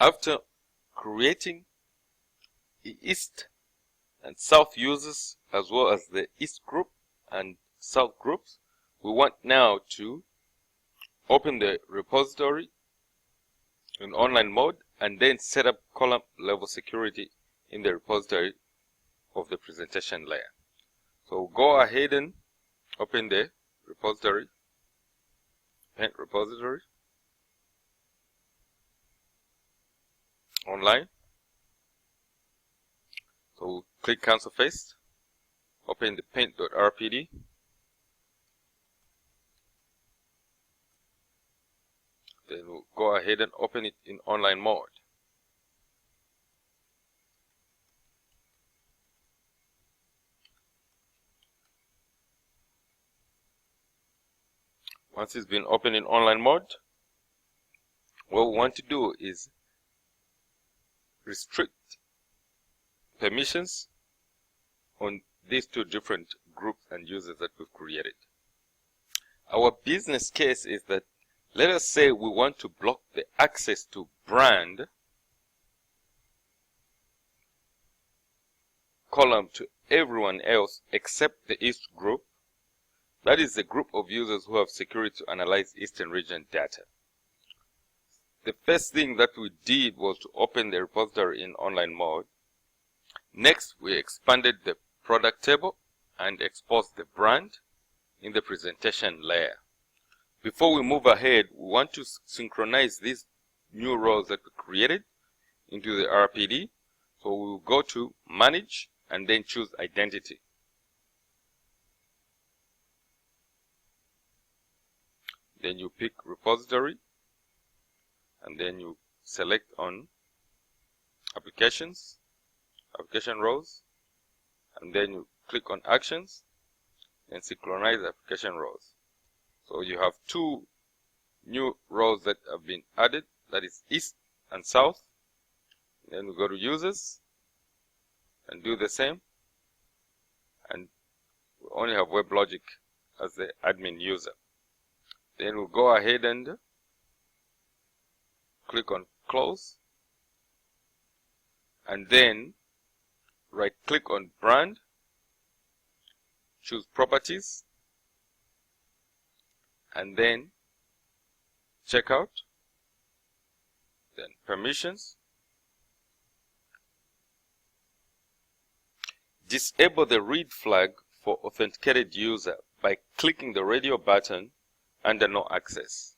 After creating the East and South users as well as the East group and South groups, we want now to open the repository in online mode and then set up column level security in the repository of the presentation layer. So go ahead and open the repository, paint repository, online. So we'll click cancel first, open the paint.rpd, then we'll go ahead and open it in online mode. Once it's been opened in online mode, what we want to do is restrict permissions on these two different groups and users that we've created. Our business case is that, let us say we want to block the access to brand column to everyone else except the East group. That is the group of users who have security to analyze Eastern region data. The first thing that we did was to open the repository in online mode. Next, we expanded the product table and exposed the brand in the presentation layer. Before we move ahead, we want to synchronize these new rows that we created into the RPD. So we will go to Manage and then choose Identity. Then you pick Repository and then you select on Applications, Application Rows, and then you click on Actions and synchronize Application Rows. So you have two new rows that have been added, that is East and South. Then we go to Users and do the same, and we only have WebLogic as the admin user. Then we'll go ahead and click on Close, and then right click on Brand, choose Properties, and then Checkout, then Permissions. Disable the read flag for authenticated user by clicking the radio button under No Access.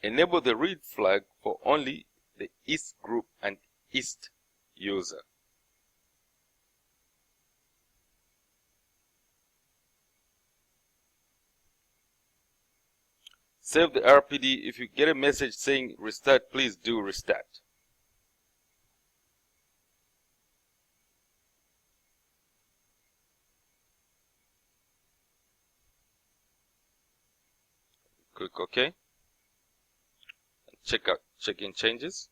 Enable the read flag for only the East group and East user. Save the RPD. If you get a message saying restart, please do restart. Click OK. Check in changes.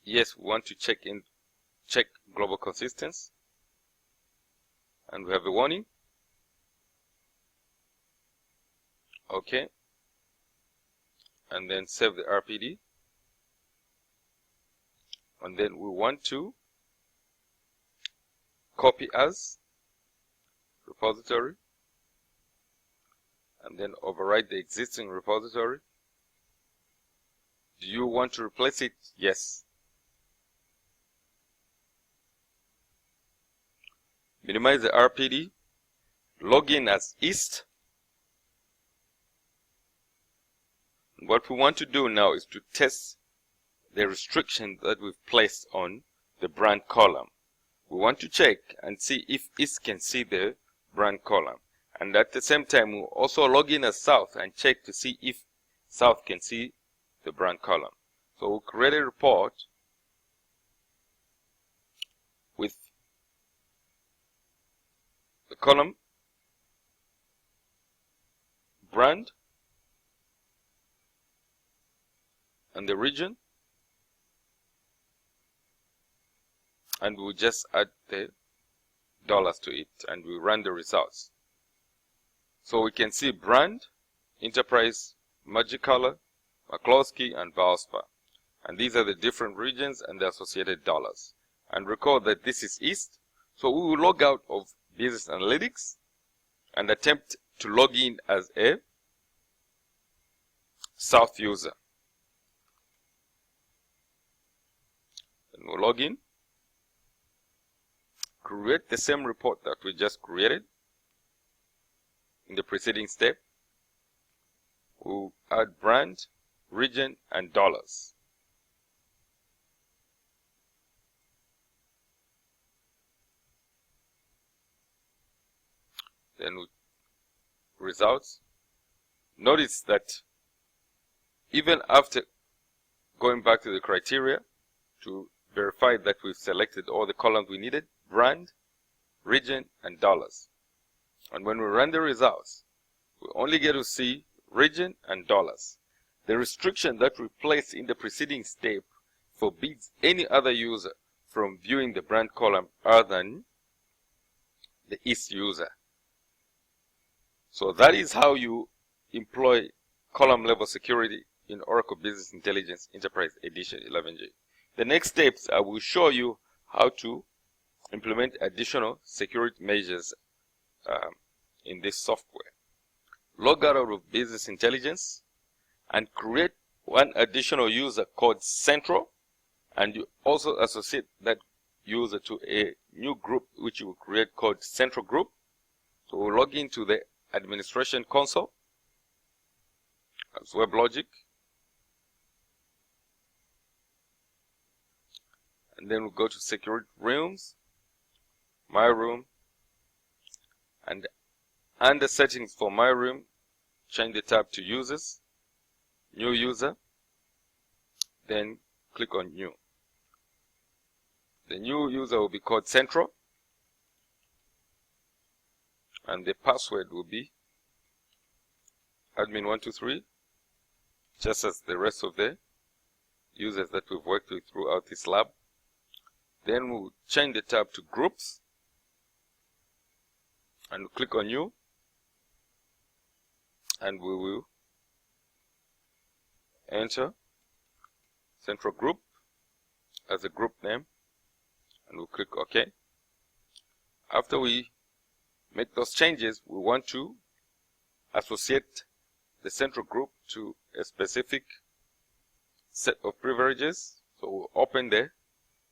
Yes, we want to check global consistency. And we have a warning. OK. And then save the RPD. And then we want to copy as repository. And then override the existing repository. Do you want to replace it? Yes. Minimize the RPD. Log in as East. What we want to do now is to test the restriction that we've placed on the brand column. We want to check and see if East can see the brand column. And at the same time, we'll also log in as South and check to see if South can see the brand column. So we'll create a report with the column brand and the region, and we'll just add the dollars to it and we'll run the results. So we can see brand, enterprise, Magicolor, McCloskey, and Valspar. And these are the different regions and the associated dollars. And recall that this is East, so we will log out of Business Analytics and attempt to log in as a South user. And we'll log in, create the same report that we just created in the preceding step. We'll add brand, region, and dollars. Then results. Notice that even after going back to the criteria to verify that we've selected all the columns we needed, brand, region, and dollars. And when we run the results, we only get to see region and dollars. The restriction that we placed in the preceding step forbids any other user from viewing the brand column other than the East user. So that is how you employ column level security in Oracle Business Intelligence Enterprise Edition 11G. The next steps, I will show you how to implement additional security measures in this software. Log out of Business Intelligence and create one additional user called Central, and you also associate that user to a new group which you will create called Central Group. So we'll log into the Administration Console as WebLogic, and then we'll go to Security Rooms, My Room, and under Settings for My Room, change the tab to Users, New User, then click on New. The new user will be called Central, and the password will be admin123, just as the rest of the users that we've worked with throughout this lab. Then we'll change the tab to Groups, and we'll click on New, and we will enter Central Group as a group name, and we'll click OK. After we make those changes, we want to associate the Central Group to a specific set of privileges. So we'll open the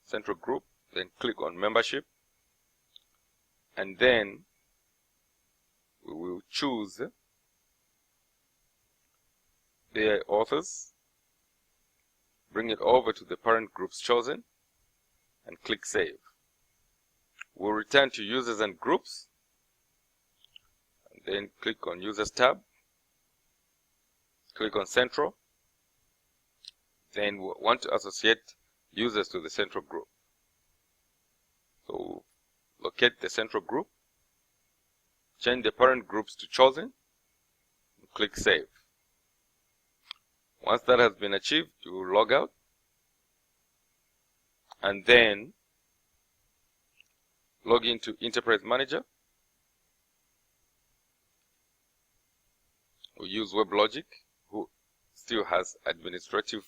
Central Group, then click on Membership, and then we will choose their authors, bring it over to the parent groups chosen, and click Save. We'll return to Users and Groups, and then click on Users tab, click on Central, then we want to associate users to the Central Group. So locate the Central Group, change the parent groups to chosen, and click Save. Once that has been achieved, you will log out, and then log into Enterprise Manager. We use WebLogic, who still has administrative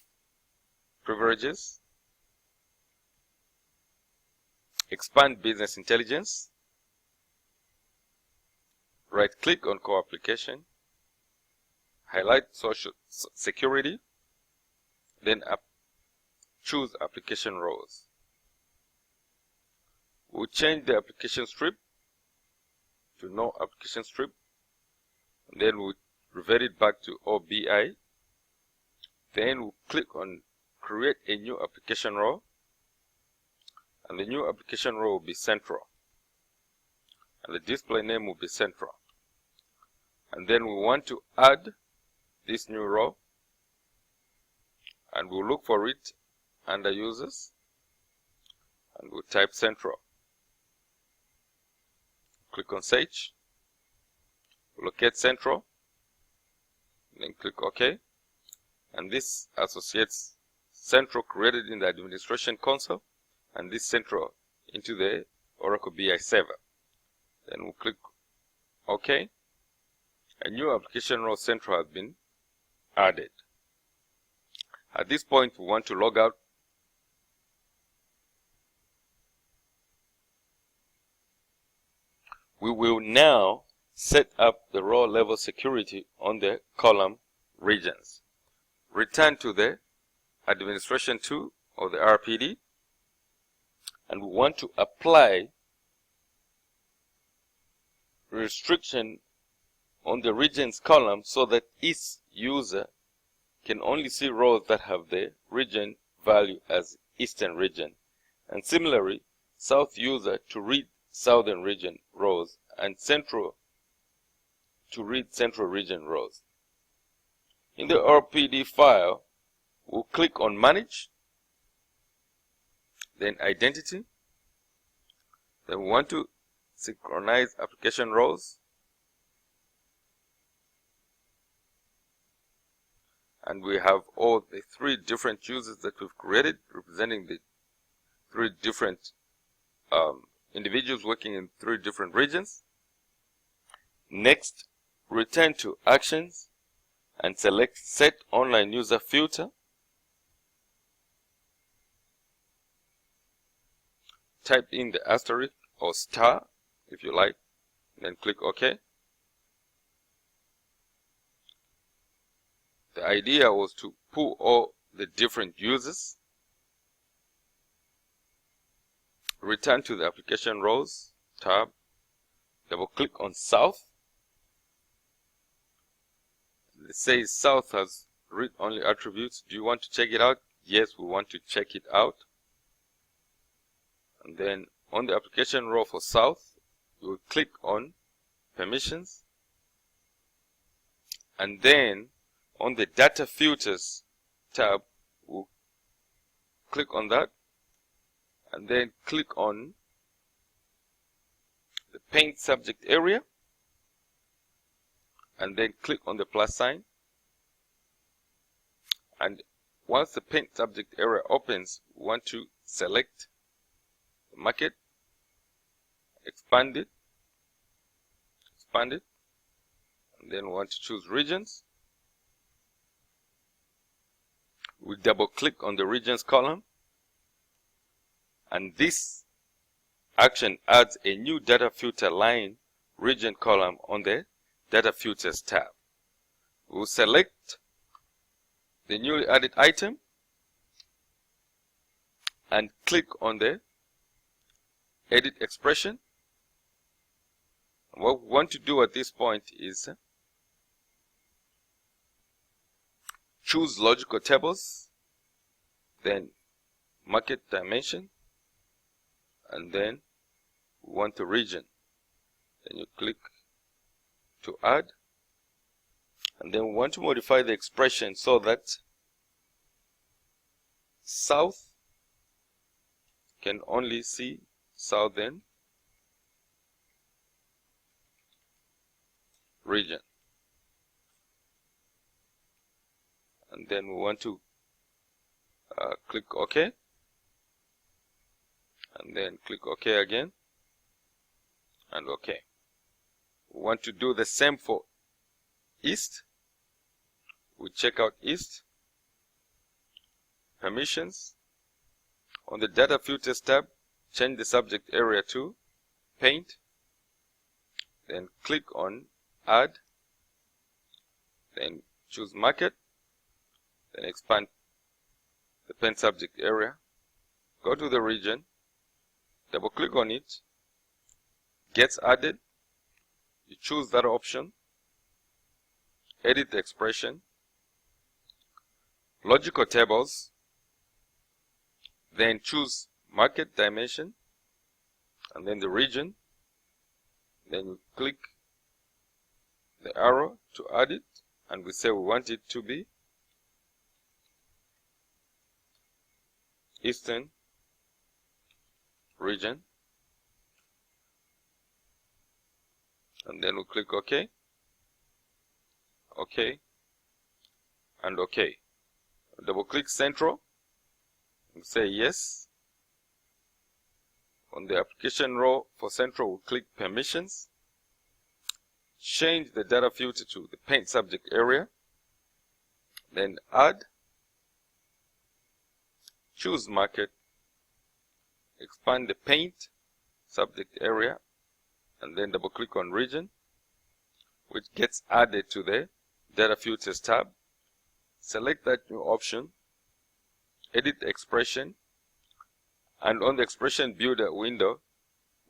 privileges. Expand Business Intelligence. Right click on Core Application. Highlight Social Security. Then choose Application Roles. We'll change the application strip to No Application Strip. And then we'll revert it back to OBIEE. Then we'll click on Create a New Application Role. And the new application role will be Central. And the display name will be Central. And then we want to add this new role. And we'll look for it under Users. And we'll type Central. Click on Search. We'll locate Central. Then click OK. And this associates Central created in the Administration Console and this Central into the Oracle BI server. Then we'll click OK. a new application row central has been added. At this point, we want to log out. We will now set up the row level security on the column regions. Return to the administration tool or the RPD, and we want to apply restriction on the regions column so that each user can only see rows that have the region value as Eastern region, and similarly South user to read Southern region rows and Central to read Central region rows. In the RPD file, we'll click on Manage, then Identity. Then we want to synchronize application rows, and we have all the 3 different users that we've created representing the 3 different individuals working in 3 different regions. Next, return to Actions and select Set Online User Filter. Type in the asterisk or star if you like, then click OK. The idea was to pull all the different users. Return to the Application Rows tab, double click on South. It says South has read-only attributes. Do you want to check it out? Yes, we want to check it out. And then on the application row for South, you will click on Permissions. And then on the Data Filters tab, we'll click on that. And then click on the Paint Subject area. And then click on the plus sign. And once the Paint Subject area opens, we want to select the market, expand it, and then we want to choose regions. We double click on the regions column, and this action adds a new data filter line region column on the Data Filters tab. We'll select the newly added item and click on the Edit Expression. What we want to do at this point is choose Logical Tables, then Market Dimension, and then we want the region. Then you click to add, and then we want to modify the expression so that South can only see Southern region. And then we want to click OK, and then click OK again, and OK. We want to do the same for East. We check out East, Permissions. On the Data Filters tab, change the subject area to Paint, then click on Add, then choose Market, then expand the Paint subject area, go to the region, double click on it, gets added, you choose that option, edit the expression, Logical Tables, then choose Market Dimension, and then the region, then you click the arrow to add it, and we say we want it to be Eastern region, and then we click OK, OK, and OK. Double click Central and say yes. On the application row for Central, we'll click Permissions, change the data filter to the paint subject area, then add, choose market, expand the paint subject area, and then double click on region, which gets added to the data filters tab. Select that new option, edit the expression, and on the expression builder window,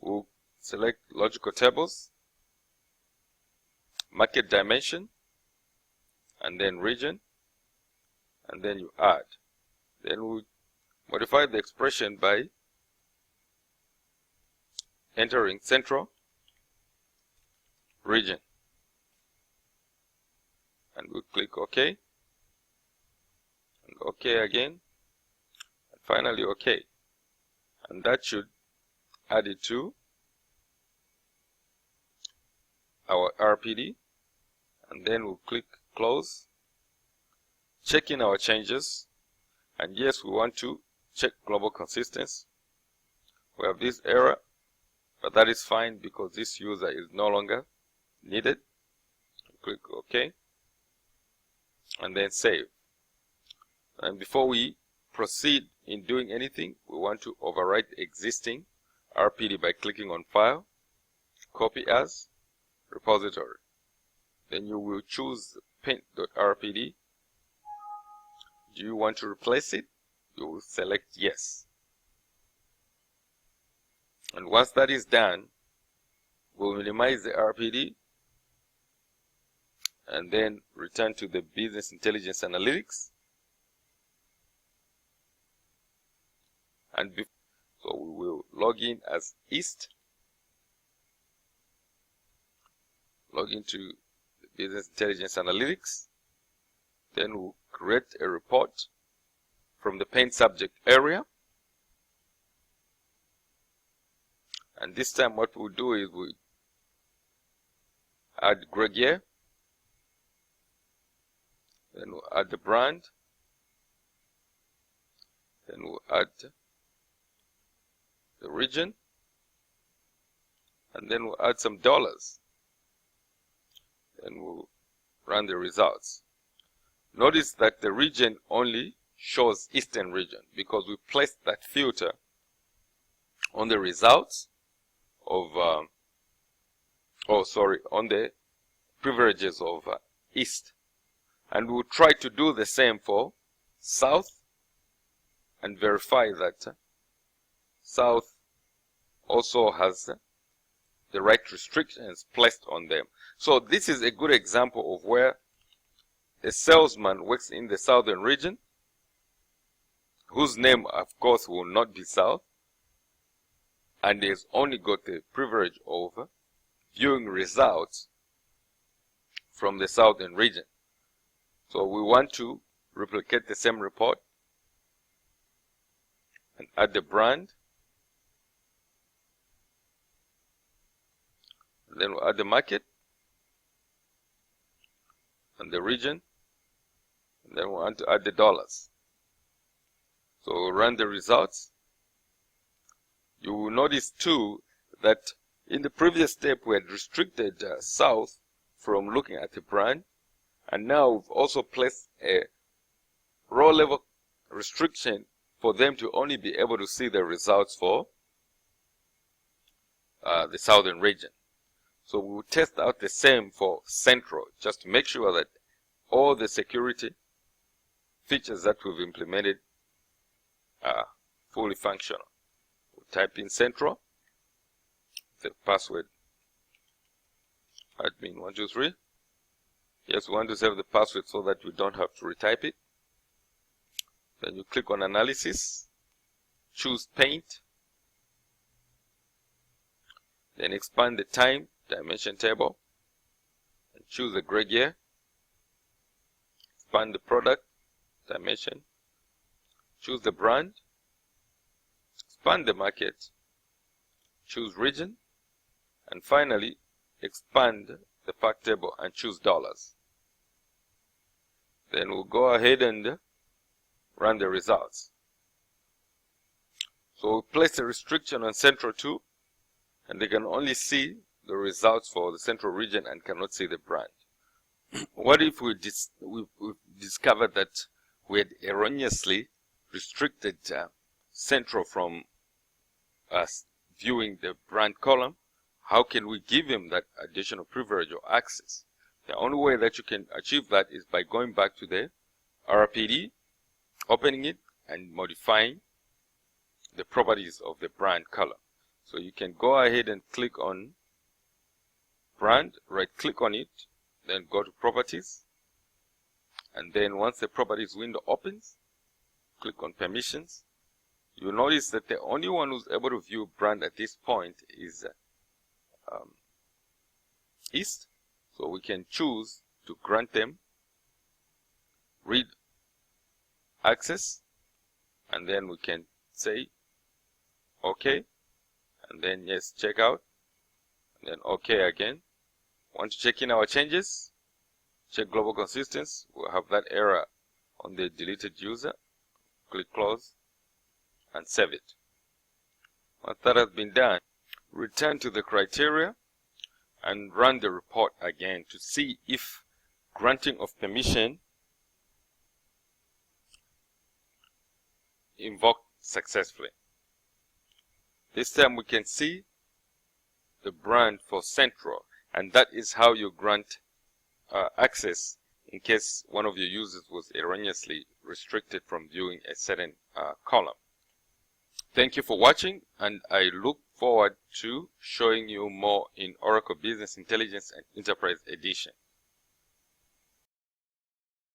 we'll select logical tables, market dimension, and then region, and then you add. Then we'll modify the expression by entering central, region, and we'll click OK, and OK again, and finally OK. And that should add it to our RPD, and then we'll click close, check in our changes, and yes, we want to check global consistency. We have this error, but that is fine because this user is no longer needed. Click OK, and then save. And before we proceed in doing anything, we want to overwrite existing RPD by clicking on File, Copy As, Repository. Then you will choose paint.rpd. Do you want to replace it? You will select Yes. And once that is done, we'll minimize the RPD and then return to the Business Intelligence Analytics. And so we will log in as East, log into the Business Intelligence Analytics, then we'll create a report from the paint subject area, and this time what we'll do is we'll add Greg, then we'll add the brand, then we'll add the region, and then we'll add some dollars. Then we'll run the results. Notice that the region only shows Eastern region because we placed that filter on the results of, on the privileges of East. And we'll try to do the same for South and verify that South also has the right restrictions placed on them. So this is a good example of where a salesman works in the Southern region, whose name of course will not be South, and has only got the privilege of viewing results from the Southern region. So we want to replicate the same report and add the brand, and then we'll add the market and the region, and then we want to add the dollars. So we'll run the results. You will notice too that in the previous step we had restricted South from looking at the brand, and now we've also placed a row level restriction for them to only be able to see the results for the Southern region. So we will test out the same for Central, just to make sure that all the security features that we've implemented are fully functional. We'll type in Central, the password admin123. Yes, we want to save the password so that we don't have to retype it. Then you click on Analysis, choose Paint, then expand the time dimension table, and choose the gray gear, expand the product dimension, choose the brand, expand the market, choose region, and finally expand the fact table and choose dollars. Then we'll go ahead and run the results. So we'll place a restriction on Central 2, and they can only see the results for the central region and cannot see the brand. What if we discovered that we had erroneously restricted central from us viewing the brand column? How can we give him that additional privilege or access? The only way that you can achieve that is by going back to the RPD, opening it, and modifying the properties of the brand column. So you can go ahead and click on brand, right click on it, then go to properties, and then once the properties window opens, click on permissions. You'll notice that the only one who's able to view brand at this point is East. So we can choose to grant them read access, and then we can say OK, and then yes, check out, and then OK again. Want to check in our changes, check global consistency. We'll have that error on the deleted user. Click close and save it. Once that has been done, return to the criteria and run the report again to see if granting of permission invoked successfully. This time we can see the brand for central, and that is how you grant access in case one of your users was erroneously restricted from viewing a certain column. Thank you for watching, and I look forward to showing you more in Oracle Business Intelligence and Enterprise Edition.